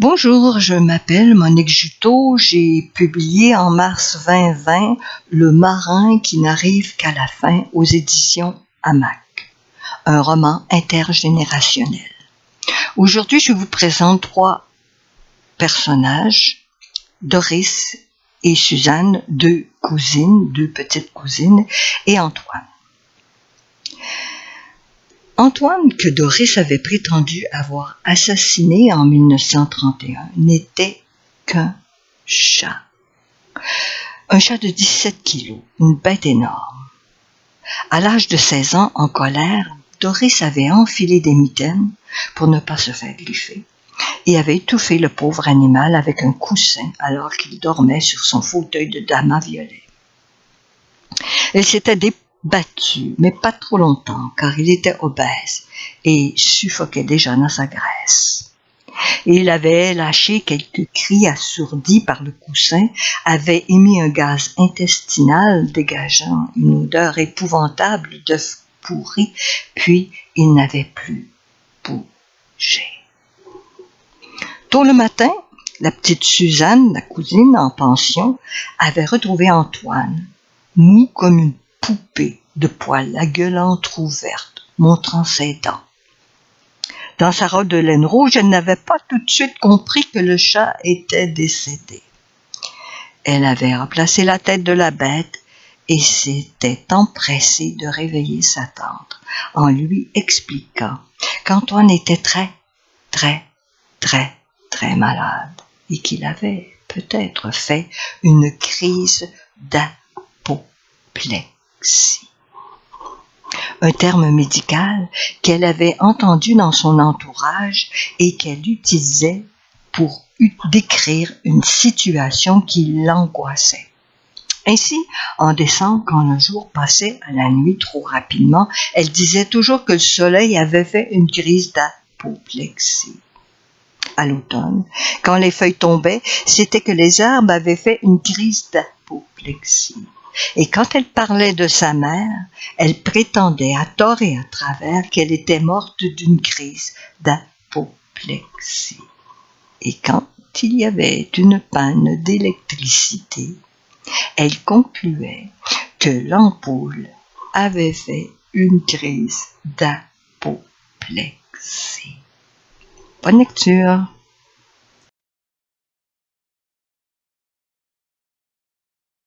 Bonjour, je m'appelle Monique Juteau. J'ai publié en mars 2020 Le marin qui n'arrive qu'à la fin aux éditions Hamac, un roman intergénérationnel. Aujourd'hui, je vous présente 3 personnages, Doris et Suzanne, 2 petites cousines, et Antoine. Antoine, que Doris avait prétendu avoir assassiné en 1931, n'était qu'un chat. Un chat de 17 kilos, une bête énorme. À l'âge de 16 ans, en colère, Doris avait enfilé des mitaines pour ne pas se faire griffer et avait étouffé le pauvre animal avec un coussin alors qu'il dormait sur son fauteuil de damas violet. Elle s'était débattue, mais pas trop longtemps, car il était obèse et suffoquait déjà dans sa graisse. Et il avait lâché quelques cris assourdis par le coussin, avait émis un gaz intestinal dégageant une odeur épouvantable d'œufs pourris, puis il n'avait plus bougé. Tôt le matin, la petite Suzanne, la cousine en pension, avait retrouvé Antoine, mou comme une poupée de poils, la gueule entr'ouverte, montrant ses dents. Dans sa robe de laine rouge, elle n'avait pas tout de suite compris que le chat était décédé. Elle avait remplacé la tête de la bête et s'était empressée de réveiller sa tante en lui expliquant qu'Antoine était très malade et qu'il avait peut-être fait une crise d'apoplexie. Un terme médical qu'elle avait entendu dans son entourage et qu'elle utilisait pour décrire une situation qui l'angoissait. Ainsi, en décembre, quand le jour passait à la nuit trop rapidement, elle disait toujours que le soleil avait fait une crise d'apoplexie. À l'automne, quand les feuilles tombaient, c'était que les arbres avaient fait une crise d'apoplexie. Et quand elle parlait de sa mère, elle prétendait à tort et à travers qu'elle était morte d'une crise d'apoplexie. Et quand il y avait une panne d'électricité, elle concluait que l'ampoule avait fait une crise d'apoplexie. Bonne lecture!